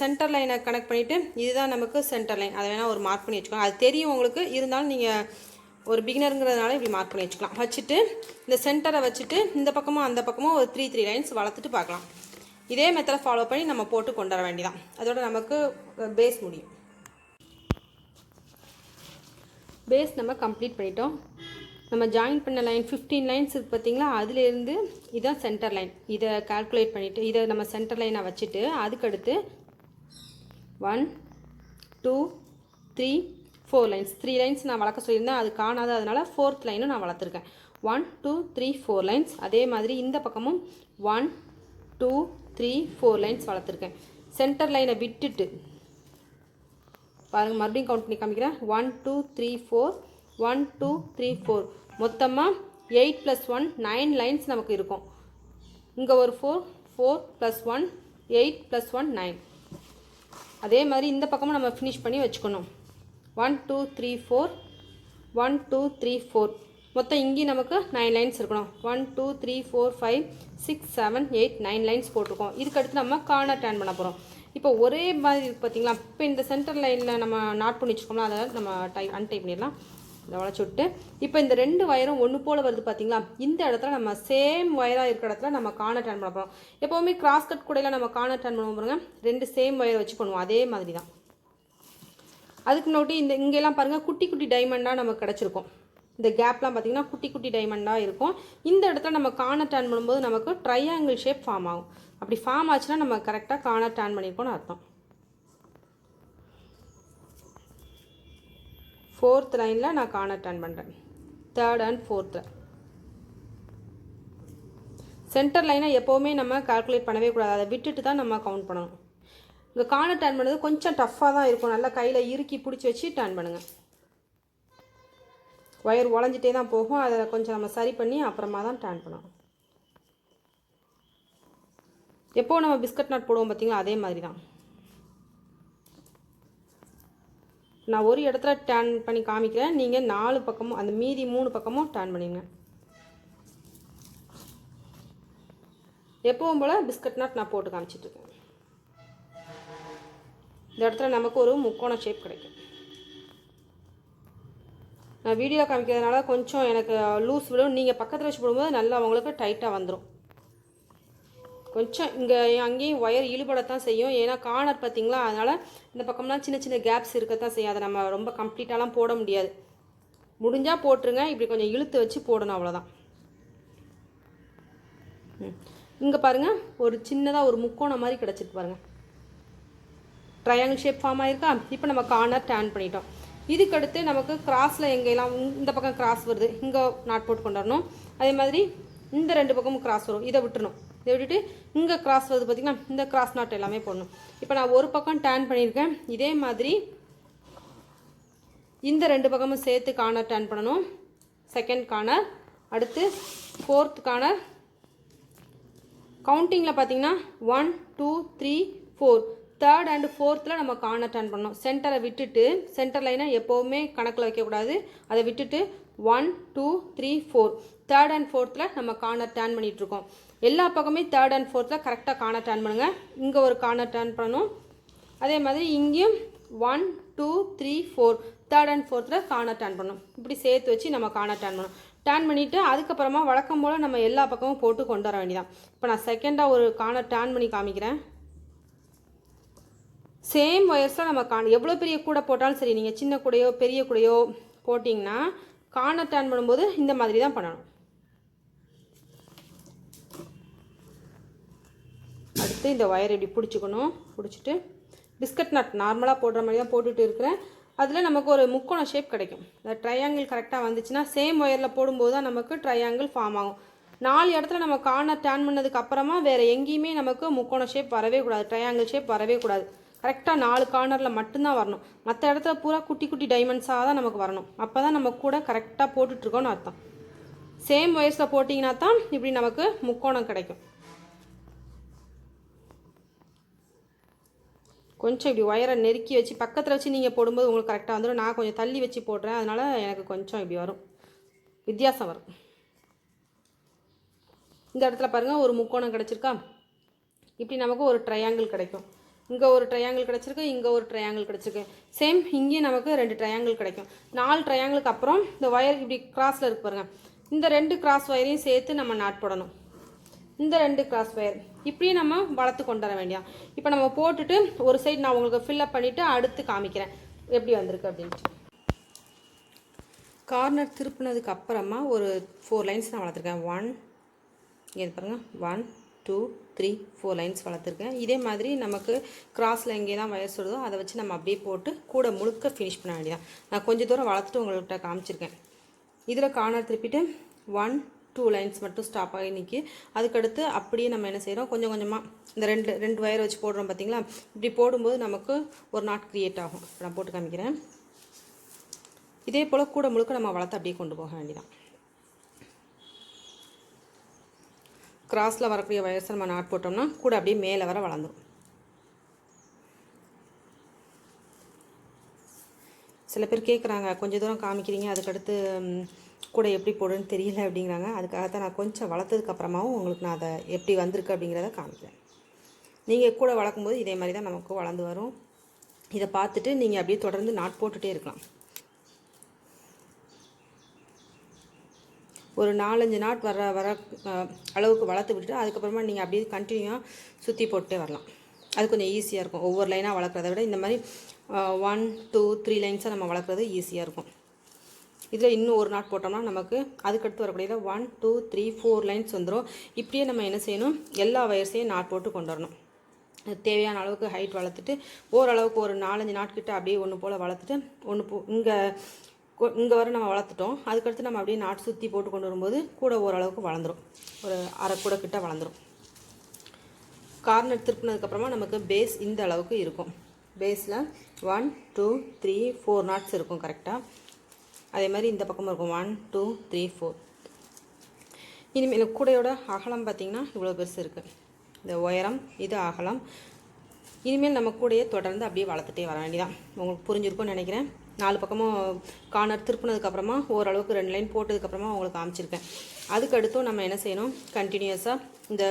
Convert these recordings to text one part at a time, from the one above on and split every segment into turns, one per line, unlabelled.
Centre லைனை connect பண்ணிவிட்டு இதுதான் நமக்கு சென்டர் லைன். அதை வேணால் ஒரு மார்க் பண்ணி வச்சுக்கலாம். அது தெரியும் உங்களுக்கு, இருந்தாலும் நீங்கள் ஒரு பிகினருங்கிறதுனால இப்படி மார்க் பண்ணி வச்சுக்கலாம். வச்சுட்டு இந்த சென்டரை வச்சுட்டு இந்த பக்கமும் அந்த பக்கமும் ஒரு 3 லைன்ஸ் வளர்த்துட்டு பார்க்கலாம். இதே மெத்தடை ஃபாலோ பண்ணி நம்ம போட்டு கொண்டு வர வேண்டியதான். அதோட நமக்கு பேஸ் முடியும். பேஸ் நம்ம கம்ப்ளீட் பண்ணிட்டோம். நம்ம ஜாயின் பண்ண லைன் 15 லைன்ஸ் இருக்குது பார்த்தீங்களா, அதுலேருந்து இதுதான் சென்டர் லைன். இதை கால்குலேட் பண்ணிவிட்டு இதை நம்ம சென்டர் லைனை வச்சுட்டு அதுக்கடுத்து 1 2 3 4 லைன்ஸ் 3 லைன்ஸ் நான் வளர்க்க சொல்லியிருந்தேன். அது காணாத, அதனால் 4th லைனும் நான் வளர்த்துருக்கேன். 1 2 3 4 லைன்ஸ். அதே மாதிரி இந்த பக்கமும் 1 2 3 4 லைன்ஸ் வளர்த்துருக்கேன். சென்டர் லைனை விட்டுட்டு பாருங்கள், மறுபடியும் கவுண்ட் பண்ணி காமிக்கிறேன். 1 2 3 4 1 2 3 4 மொத்தமாக 8 + 1 9 லைன்ஸ் நமக்கு இருக்கும். இங்கே ஒரு 4 4 + 1 8 + 1 9. அதே மாதிரி இந்த பக்கமும் நம்ம ஃபினிஷ் பண்ணி வச்சுக்கணும். 1 2 3 4 1 2 3 4 மொத்தம் இங்கேயும் நமக்கு 9 லைன்ஸ் இருக்கணும். 1 2 3 4 5 6 7 8 9 லைன்ஸ் போட்டிருக்கோம். இதுக்கடுத்து நம்ம கார்னர் டர்ன் பண்ண போகிறோம். இப்போ ஒரே மாதிரி இருக்குது பார்த்தீங்களா. இப்போ இந்த சென்டர் லைனில் நம்ம நாட் பண்ணி வச்சுக்கோம்னா அதை நம்ம அன்டைப் பண்ணிடலாம். இதை வளைச்சி விட்டு இப்போ இந்த 2 வயரும் ஒன்று போல் வருது பார்த்தீங்களா. இந்த இடத்துல நம்ம சேம் வயராக இருக்கிற இடத்துல நம்ம கார்னர் டர்ன் பண்ண போகிறோம். எப்போவுமே கிராஸ் கட் கூடையில் நம்ம கார்னர் டர்ன் பண்ணுவோம் பாருங்கள், 2 சேம் வயரை வச்சு பண்ணுவோம். அதே மாதிரி தான். அதுக்கு முன்னாடி இங்கெல்லாம் பாருங்கள் குட்டி குட்டி டைமண்டாக நமக்கு கிடச்சிருக்கும். இந்த கேப்லாம் பார்த்திங்கன்னா குட்டி குட்டி டைமண்டாக இருக்கும். இந்த இடத்துல நம்ம கார்னர் டர்ன் பண்ணும்போது நமக்கு ட்ரையாங்கிள் ஷேப் ஃபார்ம் ஆகும். அப்படி ஃபார்ம் ஆச்சுன்னா நம்ம கரெக்டாக கார்னர் டர்ன் பண்ணியிருக்கோம்னு அர்த்தம். 4th லைனில் நான் கார்னர் டர்ன் பண்ணுறேன். 3rd and 4th சென்டர் லைனை எப்போவுமே நம்ம கால்குலேட் பண்ணவே கூடாது. அதை விட்டுட்டு தான் நம்ம கவுண்ட் பண்ணணும். இங்கே கார்னர் டர்ன் பண்ணுறது கொஞ்சம் டஃப்பாக தான் இருக்கும். நல்லா கையில் இறுக்கி பிடிச்சி வச்சு டர்ன் பண்ணுங்கள். ஒயர் உடஞ்சிட்டே தான் போகும். அதை கொஞ்சம் நம்ம சரி பண்ணி அப்புறமா தான் டர்ன் பண்ணணும். எப்போது நம்ம பிஸ்கட் நாட் போடுவோம் பார்த்தீங்களா, அதே மாதிரி தான். நான் ஒரு இடத்துல டர்ன் பண்ணி காமிக்கிறேன். நீங்கள் 4 பக்கமும் அந்த மீதி 3 பக்கமும் டர்ன் பண்ணிடுங்க. எப்பவும் போல் பிஸ்கட் நாட் நான் போட்டு காமிச்சிட்ருக்கேன். இந்த இடத்துல நமக்கு ஒரு முக்கோண ஷேப் கிடைக்கும். நான் வீடியோ காமிக்கிறதுனால கொஞ்சம் எனக்கு லூஸ் விடும். நீங்கள் பக்கத்தில் வச்சு போடும்போது நல்லா உங்களுக்கு டைட்டாக வந்துடும். கொஞ்சம் இங்கே அங்கேயும் ஒயர் இழுபடத்தான் செய்யும். ஏன்னா கார்னர் பார்த்திங்களா, அதனால் இந்த பக்கம்லாம் சின்ன சின்ன கேப்ஸ் இருக்கத்தான் செய்யும். அதை நம்ம ரொம்ப கம்ப்ளீட்டாலாம் போட முடியாது. முடிஞ்சால் போட்டுருங்க. இப்படி கொஞ்சம் இழுத்து வச்சு போடணும், அவ்வளோதான். இங்கே பாருங்கள், ஒரு சின்னதாக ஒரு முக்கோணம் மாதிரி கிடச்சிட்டு பாருங்கள். ட்ரையாங்கிள் ஷேப் ஃபார்ம் ஆகிருக்கா. இப்போ நம்ம கார்னர் டர்ன் பண்ணிட்டோம். இதுக்கடுத்து நமக்கு கிராஸில் எங்கெல்லாம் இந்த பக்கம் கிராஸ் வருது, இங்கே நாட் போட்டு கொண்டு வரணும். அதே மாதிரி இந்த 2 பக்கமும் கிராஸ் வரும். இதை விட்டுணும். இதை விட்டுட்டு இங்கே கிராஸ் வருது பார்த்திங்கன்னா, இந்த கிராஸ் நாட் எல்லாமே போடணும். இப்போ நான் ஒரு பக்கம் டர்ன் பண்ணியிருக்கேன். இதே மாதிரி இந்த 2 பக்கமும் சேர்த்து கார்னர் டர்ன் பண்ணணும். 2nd கார்னர், அடுத்து 4th கார்னர். கவுண்டிங்கில் பார்த்திங்கன்னா 1 2 3 4 3rd and 4th நம்ம கார்னர் டர்ன் பண்ணணும். சென்டரை விட்டுட்டு, சென்டர் லைனை எப்போவுமே கணக்கில் வைக்கக்கூடாது. அதை விட்டுட்டு 1 2 3 4 3rd and 4th நம்ம கார்னர் டர்ன் பண்ணிகிட்ருக்கோம். எல்லா பக்கமே 3rd and 4th கரெக்டாக கார்னர் டர்ன் பண்ணுங்கள். இங்கே ஒரு கார்னர் டர்ன் பண்ணணும். அதே மாதிரி இங்கேயும் 1 2 3 4 3rd and 4th corner turn பண்ணணும். இப்படி சேர்த்து வச்சு நம்ம கார்னர் டர்ன் பண்ணணும். டர்ன் பண்ணிவிட்டு அதுக்கப்புறமா வழக்கம் போல் நம்ம எல்லா பக்கமும் போட்டு கொண்டு வர வேண்டியதான். இப்போ நான் செகண்டாக ஒரு கார்னர் டர்ன் பண்ணி காமிக்கிறேன். சேம் ஒயர்ஸில் நம்ம எவ்வளோ பெரிய கூடை போட்டாலும் சரி, நீங்கள் சின்ன கூடையோ பெரிய கூடையோ போட்டிங்கன்னா கார்னர் டர்ன் பண்ணும்போது இந்த மாதிரி தான் பண்ணணும். அடுத்து இந்த ஒயர் இப்படி பிடிச்சிக்கணும். பிடிச்சிட்டு பிஸ்கட் நட் நார்மலாக போடுற மாதிரி தான் போட்டுட்டு இருக்கிறேன். அதில் நமக்கு ஒரு முக்கோண ஷேப் கிடைக்கும். இந்த ட்ரையாங்கிள் கரெக்டாக வந்துச்சுன்னா சேம் ஒயரில் போடும்போது தான் நமக்கு ட்ரையாங்கிள் ஃபார்ம் ஆகும். 4 இடத்துல நம்ம கார்னர் டர்ன் பண்ணதுக்கு அப்புறமா வேறு எங்கேயுமே நமக்கு முக்கோண ஷேப் வரவே கூடாது, ட்ரையாங்கிள் ஷேப் வரவே கூடாது. கரெக்டாக 4 கார்னரில் மட்டும்தான் வரணும். மற்ற இடத்துல பூரா குட்டி குட்டி டைமண்ட்ஸாக தான் நமக்கு வரணும். அப்போ தான் நம்ம கூட கரெக்டாக போட்டுட்ருக்கோன்னு அர்த்தம். சேம் ஒயர்ஸில் போட்டிங்கன்னா தான் இப்படி நமக்கு முக்கோணம் கிடைக்கும். கொஞ்சம் இப்படி ஒயரை நெருக்கி வச்சு பக்கத்தில் வச்சு நீங்கள் போடும்போது உங்களுக்கு கரெக்டாக வந்துடும். நான் கொஞ்சம் தள்ளி வச்சு போடுறேன், அதனால் எனக்கு கொஞ்சம் இப்படி வரும், வித்தியாசம் வரும். இந்த இடத்துல பாருங்கள் ஒரு முக்கோணம் கிடச்சிருக்கா. இப்படி நமக்கு ஒரு ட்ரையாங்கிள் கிடைக்கும். இங்கே ஒரு ட்ரையாங்கிள் கிடச்சிருக்கு, இங்கே ஒரு ட்ரையாங்கிள் கிடச்சிருக்கு. சேம் இங்கேயும் நமக்கு 2 ட்ரையாங்கிள் கிடைக்கும். 4 ட்ரையாங்கிளுக்கு அப்புறம் இந்த ஒயர் இப்படி கிராஸில் இருக்கு பாருங்கள், இந்த 2 கிராஸ் ஒயரையும் சேர்த்து நம்ம நாட் போடணும். இந்த 2 கிராஸ் ஒயர் இப்படியே நம்ம வளர்த்து கொண்டு வர வேண்டியதான். இப்போ நம்ம போட்டுட்டு ஒரு சைடு நான் உங்களுக்கு ஃபில்லப் பண்ணிவிட்டு அடுத்து காமிக்கிறேன் எப்படி வந்திருக்கு அப்படின்ட்டு. கார்னர் திருப்பினதுக்கு அப்புறமா ஒரு 4 லைன்ஸ் நான் வளர்த்துருக்கேன். 1 இங்கே பாருங்கள், 1 2 3 4 லைன்ஸ் வளர்த்துருக்கேன். இதே மாதிரி நமக்கு கிராஸில் எங்கே தான் வயர் சொல்லுதோ அதை வச்சு நம்ம அப்படியே போட்டு கூட முழுக்க ஃபினிஷ் பண்ண வேண்டியதான். நான் கொஞ்சம் தூரம் வளர்த்துட்டு உங்கள்கிட்ட காமிச்சிருக்கேன். இதில் கார்னர் திருப்பிட்டு 1 2 லைன்ஸ் மட்டும் ஸ்டாப் ஆகி நிற்கி. அதுக்கடுத்து அப்படியே நம்ம என்ன செய்கிறோம், கொஞ்சம் கொஞ்சமாக இந்த ரெண்டு வயர் வச்சு போடுறோம் பார்த்தீங்களா, இப்படி போடும்போது நமக்கு ஒரு நாட் க்ரியேட் ஆகும். நான் போட்டு காமிக்கிறேன். இதே போல் கூட முழுக்க நம்ம வளர்த்து அப்படியே கொண்டு போக வேண்டியதான். கிராஸில் வரக்கூடிய வயர்ஸை நம்ம நாட் போட்டோம்னா கூட அப்படியே மேலே வர வளர்ந்துடும். சில பேர் கேட்குறாங்க, கொஞ்சம் தூரம் காமிக்கிறீங்க, அதுக்கடுத்து கூட எப்படி போடுன்னு தெரியல அப்படிங்கிறாங்க. அதுக்காகத்தான் நான் கொஞ்சம் வளர்த்ததுக்கப்புறமாவும் உங்களுக்கு நான் அதை எப்படி வந்திருக்கு அப்படிங்கிறத காமிக்கிறேன். நீங்கள் கூட வளர்க்கும்போது இதே மாதிரி தான் நமக்கு வளர்ந்து வரும். இதை பார்த்துட்டு நீங்கள் அப்படியே தொடர்ந்து நாட் போட்டுகிட்டே இருக்கலாம். ஒரு 4-5 நாட் வர அளவுக்கு வளர்த்து விட்டுட்டு அதுக்கப்புறமா நீங்கள் அப்படியே கண்டினியூவாக சுற்றி போட்டே வரலாம். அது கொஞ்சம் ஈஸியாக இருக்கும். ஒவ்வொரு லைனாக வளர்க்குறத விட இந்த மாதிரி 1 2 3 லைன்ஸாக நம்ம வளர்க்குறது ஈஸியாக இருக்கும். இதில் இன்னும் ஒரு நாட் போட்டோம்னா நமக்கு அதுக்கடுத்து வரக்கூடியதில் 1 2 3 4 லைன்ஸ் வந்துடும். இப்படியே நம்ம என்ன செய்யணும், எல்லா வயர்ஸையும் நாட் போட்டு கொண்டு வரணும். தேவையான அளவுக்கு ஹைட் வளர்த்துட்டு ஓரளவுக்கு ஒரு 4-5 நாட்கிட்ட அப்படியே ஒன்று போல் வளர்த்துட்டு இங்கே வர நம்ம வளர்த்துட்டோம். அதுக்கடுத்து நம்ம அப்படியே நாட் சுற்றி போட்டு கொண்டு வரும்போது கூட ஓரளவுக்கு வளர்ந்துடும். ஒரு அரை கூட கிட்ட வளர்ந்துடும். கார்னர் திருப்பினதுக்கப்புறமா நமக்கு பேஸ் இந்த அளவுக்கு இருக்கும். பேஸில் 1 2 3 4 நாட்ஸ் இருக்கும் கரெக்டாக. அதே மாதிரி இந்த பக்கமும் இருக்கும் 1 2 3 4. இனிமேல் கூடையோட அகலம் பார்த்திங்கன்னா இவ்வளோ பெருசு இருக்குது. இந்த உயரம் இது அகலம். இனிமேல் நம்ம கூடையே தொடர்ந்து அப்படியே வளர்த்துட்டே வர வேண்டியதான். உங்களுக்கு புரிஞ்சிருக்கும்னு நினைக்கிறேன். 4 பக்கமும் கார்னர் திருப்பினதுக்கப்புறமா ஓரளவுக்கு 2 லைன் போட்டதுக்கப்புறமா உங்களுக்கு காமிச்சிருக்கேன். அதுக்கடுத்தும் நம்ம என்ன செய்யணும், கண்டினியூஸாக இந்த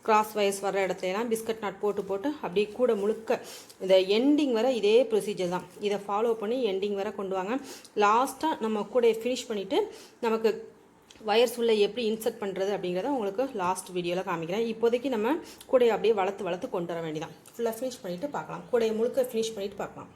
கிராஸ் வயர்ஸ் வர இடத்துலலாம் பிஸ்கட் நாட் போட்டு அப்படியே கூட முழுக்க இந்த எண்டிங் வர இதே ப்ரொசீஜர் தான். இதை ஃபாலோ பண்ணி எண்டிங் வர கொண்டு வாங்க. லாஸ்ட்டாக நம்ம கூடையை ஃபினிஷ் பண்ணிவிட்டு நமக்கு வயர்ஸ் உள்ள எப்படி இன்சர்ட் பண்ணுறது அப்படிங்கிறத உங்களுக்கு லாஸ்ட் வீடியோவில் காமிக்கிறேன். இப்போதைக்கு நம்ம கூடையை அப்படியே வளர்த்து கொண்டு வர வேண்டியதான். ஃபுல்லாக ஃபினிஷ் பண்ணிவிட்டு பார்க்கலாம். கூடையை முழுக்க ஃபினிஷ் பண்ணிவிட்டு பார்க்கலாம்.